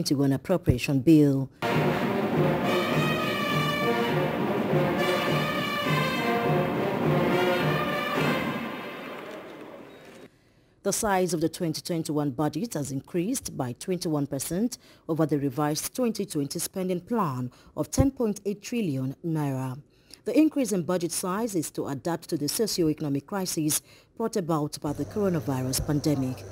2021 appropriation bill. The size of the 2021 budget has increased by 21% over the revised 2020 spending plan of 10.8 trillion naira. The increase in budget size is to adapt to the socio-economic crisis brought about by the coronavirus pandemic.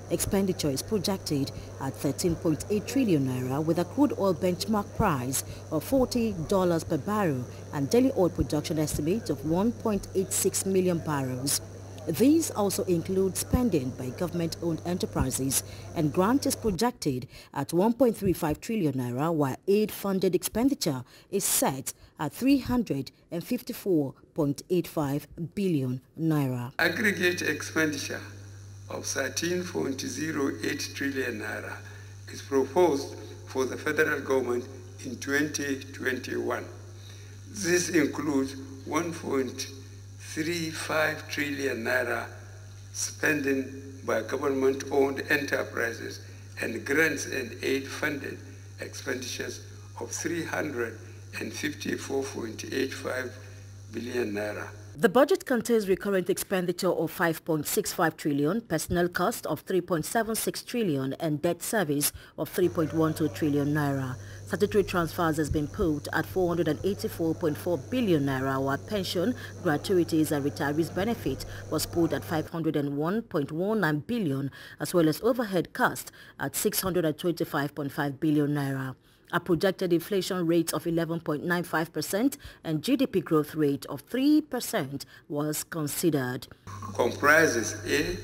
Expenditure is projected at 13.8 trillion naira with a crude oil benchmark price of $40 per barrel and daily oil production estimate of 1.86 million barrels. These also include spending by government-owned enterprises, and grant is projected at 1.35 trillion naira, while aid-funded expenditure is set at 354.85 billion naira. Aggregate expenditure of 13.08 trillion naira is proposed for the federal government in 2021. This includes 1.35 trillion naira spending by government-owned enterprises and grants and aid-funded expenditures of 354.85 billion naira. The budget contains recurrent expenditure of 5.65 trillion, personnel cost of 3.76 trillion, and debt service of 3.12 trillion naira. Statutory transfers has been put at 484.4 billion naira, while pension, gratuities and retirees benefit was put at 501.19 billion, as well as overhead cost at 625.5 billion naira. A projected inflation rate of 11.95% and GDP growth rate of 3% was considered. Comprises A,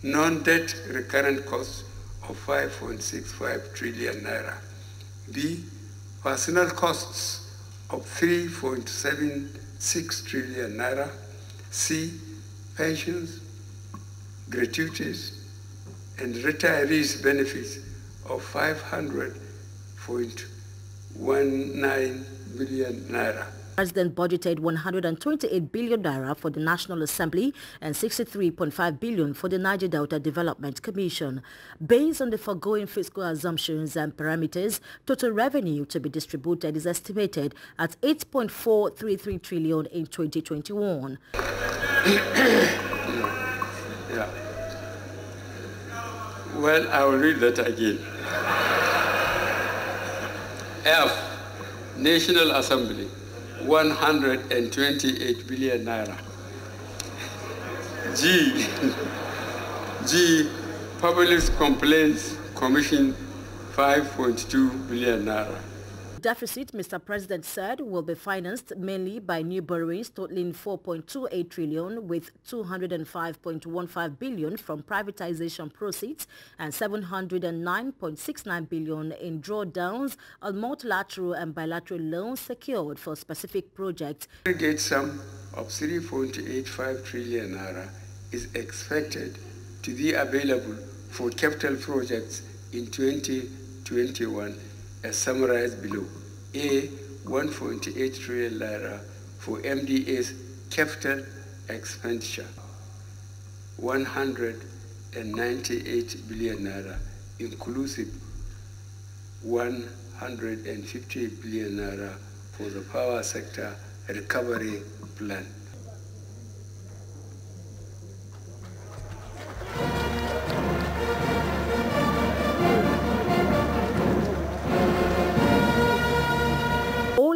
non-debt recurrent costs of 5.65 trillion naira. B, personnel costs of 3.76 trillion naira. C, pensions, gratuities, and retirees benefits of 500.19 billion naira. The President budgeted 128 billion naira for the National Assembly and 63.5 billion for the Niger Delta Development Commission. Based on the foregoing fiscal assumptions and parameters, total revenue to be distributed is estimated at 8.433 trillion in 2021. Yeah. Well, I will read that again. F, National Assembly, 128 billion naira. G, Public Complaints Commission, 5.2 billion naira. Deficit, Mr. President said, will be financed mainly by new borrowings totaling 4.28 trillion with 205.15 billion from privatization proceeds and 709.69 billion in drawdowns on multilateral and bilateral loans secured for specific projects. The aggregate sum of 3.85 trillion naira is expected to be available for capital projects in 2021. As summarized below. A, 1.8 trillion naira for MDA's capital expenditure, 198 billion naira, inclusive 150 billion naira for the power sector recovery plan.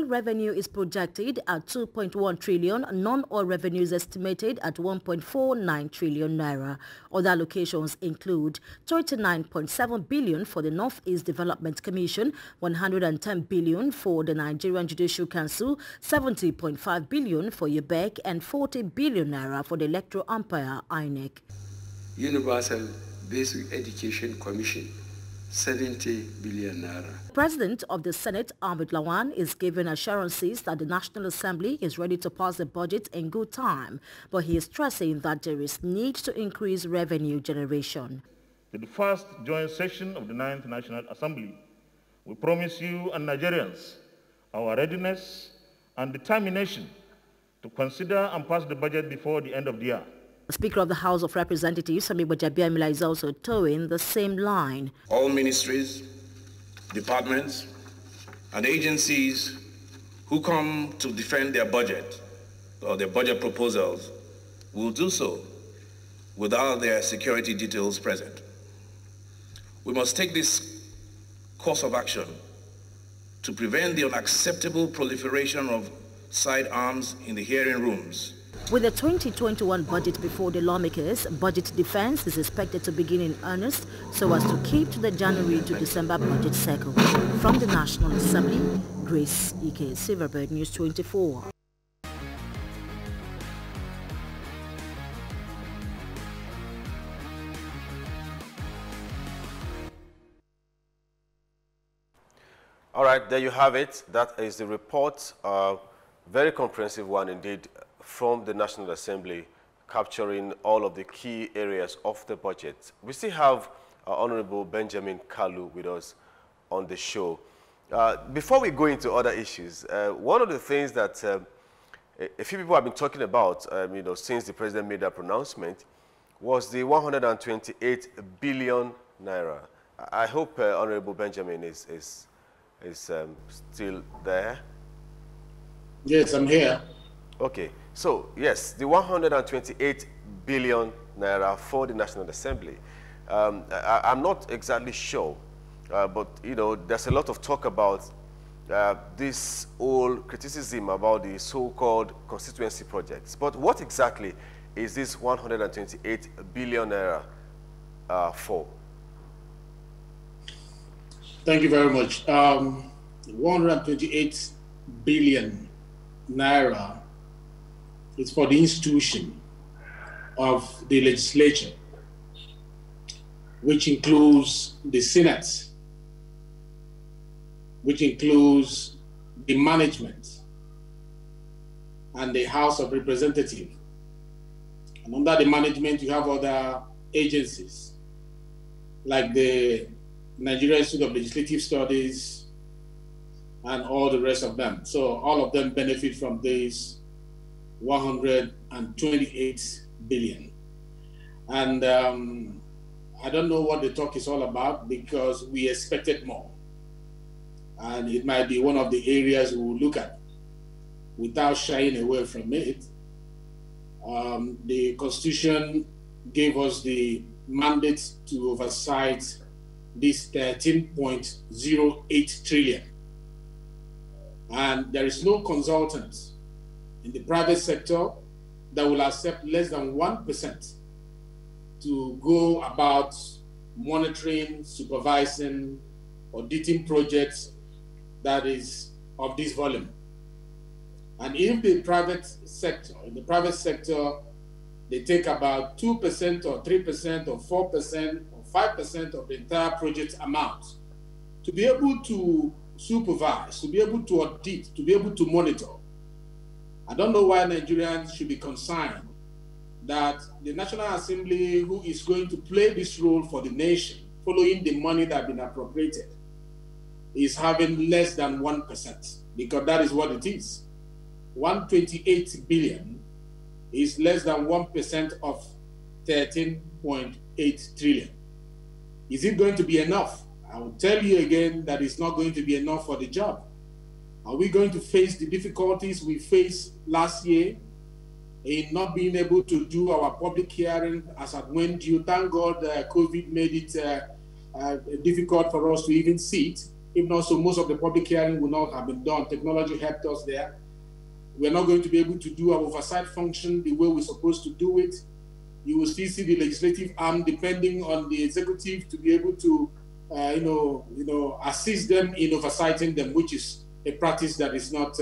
Revenue is projected at 2.1 trillion, non-oil revenue is estimated at 1.49 trillion naira. Other allocations include 29.7 billion for the Northeast Development Commission, 110 billion for the Nigerian Judicial Council, 70.5 billion for UBEC, and 40 billion naira for the Electoral Umpire INEC. Universal Basic Education Commission, 70 billion naira. President of the Senate, Ahmed Lawan, is giving assurances that the National Assembly is ready to pass the budget in good time, but he is stressing that there is need to increase revenue generation. To the first joint session of the 9th National Assembly, we promise you and Nigerians our readiness and determination to consider and pass the budget before the end of the year. The Speaker of the House of Representatives, Sami Bajabiamila, is also towing the same line. All ministries departments, and agencies who come to defend their budget or their budget proposals will do so without their security details present. We must take this course of action to prevent the unacceptable proliferation of sidearms in the hearing rooms. With the 2021 budget before the lawmakers, budget defense is expected to begin in earnest so as to keep to the January to December budget cycle. From the National Assembly, Grace Ike, Silverbird News 24. All right, there you have it. That is the report, very comprehensive one indeed, from the National Assembly, capturing all of the key areas of the budget. We still have Honorable Benjamin Kalu with us on the show. Before we go into other issues, one of the things that a few people have been talking about, since the president made that pronouncement, was the 128 billion naira. I hope Honorable Benjamin is still there. Yes, I'm here. Okay, so yes, the 128 billion naira for the National Assembly. I'm not exactly sure, but there's a lot of talk about this whole criticism about the so-called constituency projects. But what exactly is this 128 billion naira for? Thank you very much. 128 billion naira is for the institution of the legislature, which includes the Senate, which includes the management and the House of Representatives. And under the management, you have other agencies like the Nigerian Institute of Legislative Studies and all the rest of them. So all of them benefit from this 128 billion. And I don't know what the talk is all about because we expected more. And it might be one of the areas we will look at without shying away from it. The Constitution gave us the mandate to oversight this 13.08 trillion. And there is no consultant in the private sector that will accept less than 1% to go about monitoring, supervising, auditing projects that is of this volume. And in the private sector, they take about 2% or 3% or 4% or 5% of the entire project amount to be able to supervise, to be able to audit, to be able to monitor. I don't know why Nigerians should be concerned that the National Assembly, who is going to play this role for the nation, following the money that has been appropriated, is having less than 1%, because that is what it is. 128 billion is less than 1% of 13.8 trillion. Is it going to be enough? I will tell you again that it's not going to be enough for the job. Are we going to face the difficulties we faced last year in not being able to do our public hearing as at when due? Thank God COVID made it difficult for us to even see it. If not so, most of the public hearing will not have been done. Technology helped us there. We're not going to be able to do our oversight function the way we're supposed to do it. You will still see the legislative arm depending on the executive to be able to, assist them in oversighting them, which is a practice that is not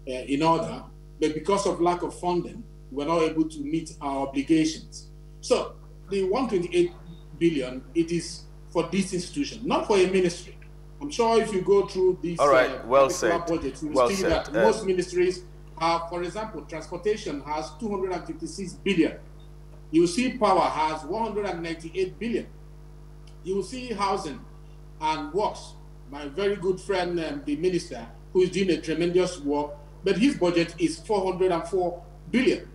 in order. But because of lack of funding, we're not able to meet our obligations. So the 128 billion, it is for this institution, not for a ministry. I'm sure if you go through this budget, you will see that most ministries have, for example, transportation has 256 billion. You will see power has 198 billion. You will see housing and works. My very good friend, the minister, who is doing a tremendous work, but his budget is 404 billion.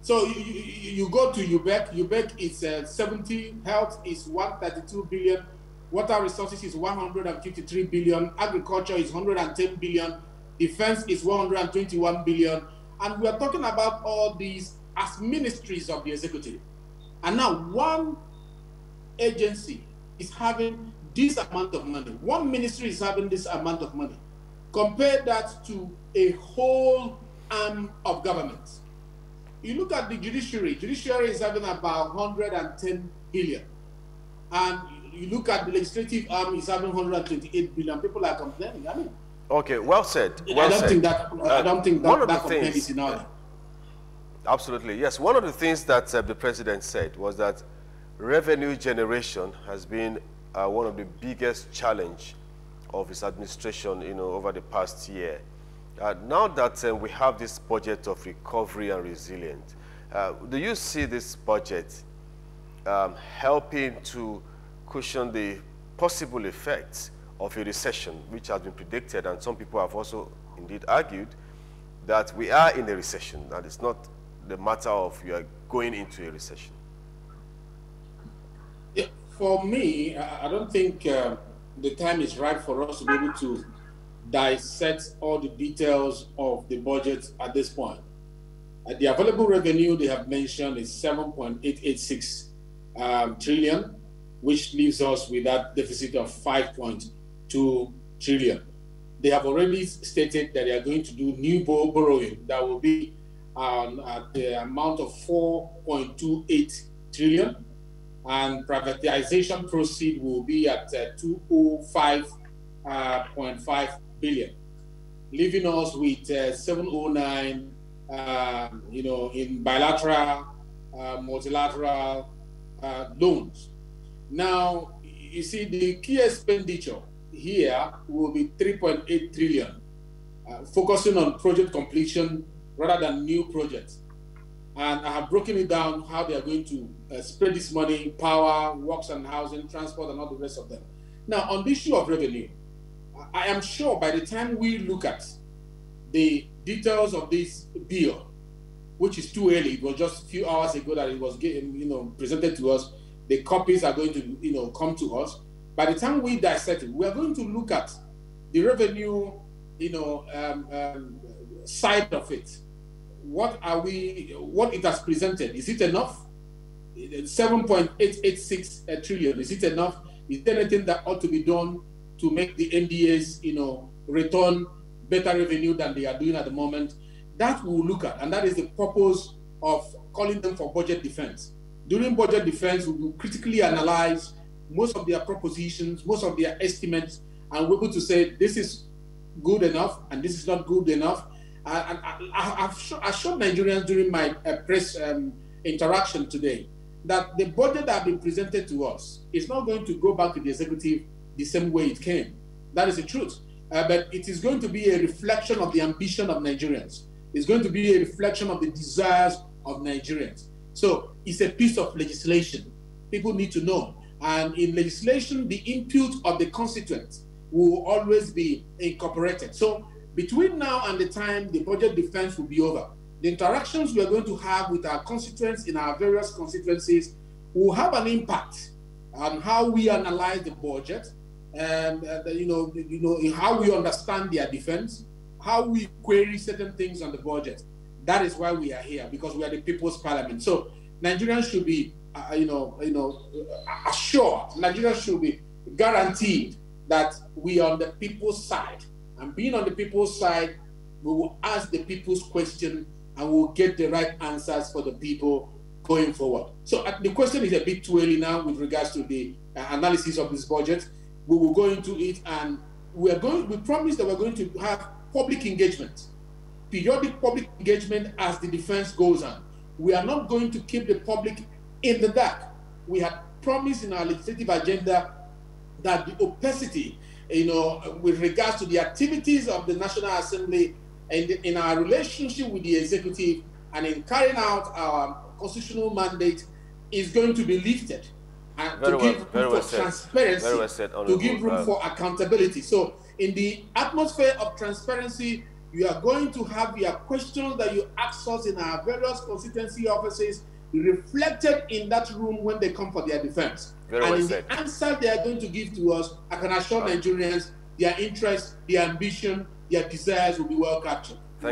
So you go to UBEC is 70, health is 132 billion, Water resources is 153 billion. Agriculture is 110 billion. Defense is 121 billion. And we are talking about all these as ministries of the executive. And now one agency is having this amount of money. One ministry is having this amount of money. Compare that to a whole arm of government. You look at the judiciary. Judiciary is having about 110 billion. And you look at the legislative arm is having 128 billion. People are complaining. I mean, okay, well said. I don't think that complaint is in order. Absolutely, yes. One of the things that the president said was that revenue generation has been one of the biggest challenge of his administration, over the past year. Now that we have this budget of recovery and resilience, do you see this budget helping to cushion the possible effects of a recession, which has been predicted, and some people have also indeed argued that we are in a recession, and it's not the matter of you are going into a recession? Yeah, for me, I don't think the time is right for us to be able to dissect all the details of the budget at this point. The available revenue they have mentioned is 7.886 trillion, which leaves us with that deficit of 5.2 trillion. They have already stated that they are going to do new borrowing that will be at the amount of 4.28 trillion, and privatization proceed will be at 205.5 billion, leaving us with 709, in bilateral, multilateral loans. Now, you see, the key expenditure here will be 3.8 trillion, focusing on project completion rather than new projects. And I have broken it down how they are going to spread this money: power, works and housing, transport, and all the rest of them. Now, on the issue of revenue, I am sure by the time we look at the details of this bill, which is too early, it was just a few hours ago that it was presented to us, the copies are going to come to us. By the time we dissect it, we are going to look at the revenue side of it. What it has presented, is it enough? 7.886 trillion, is it enough? Is there anything that ought to be done to make the NDAs return better revenue than they are doing at the moment? That we'll look at, and that is the purpose of calling them for budget defense. During budget defense, we will critically analyze most of their propositions, most of their estimates, and we're able to say this is good enough and this is not good enough. I've showed Nigerians during my press interaction today that the budget that has been presented to us is not going to go back to the executive the same way it came. That is the truth. But it is going to be a reflection of the ambition of Nigerians. It's going to be a reflection of the desires of Nigerians. So it's a piece of legislation. People need to know. And in legislation, the input of the constituents will always be incorporated. So between now and the time the budget defense will be over, the interactions we are going to have with our constituents in our various constituencies will have an impact on how we analyze the budget, and how we understand their defense, how we query certain things on the budget. That is why we are here, because we are the people's parliament. So Nigerians should be, assured. Nigerians should be guaranteed that we are on the people's side. And being on the people's side, we will ask the people's question and we'll get the right answers for the people going forward. So the question is a bit too early now with regards to the analysis of this budget. We will go into it, and we promise that we're going to have public engagement, periodic public engagement as the defense goes on. We are not going to keep the public in the dark. We had promised in our legislative agenda that the opacity, with regards to the activities of the National Assembly and in our relationship with the executive and in carrying out our constitutional mandate, is going to be lifted, and to give room for transparency, to give room for accountability. So in the atmosphere of transparency, you are going to have your questions that you ask us in our various constituency offices reflected in that room when they come for their defense. Very and well in said. the answer they are going to give to us, I can assure Nigerians their interest, their ambition, their desires will be well captured.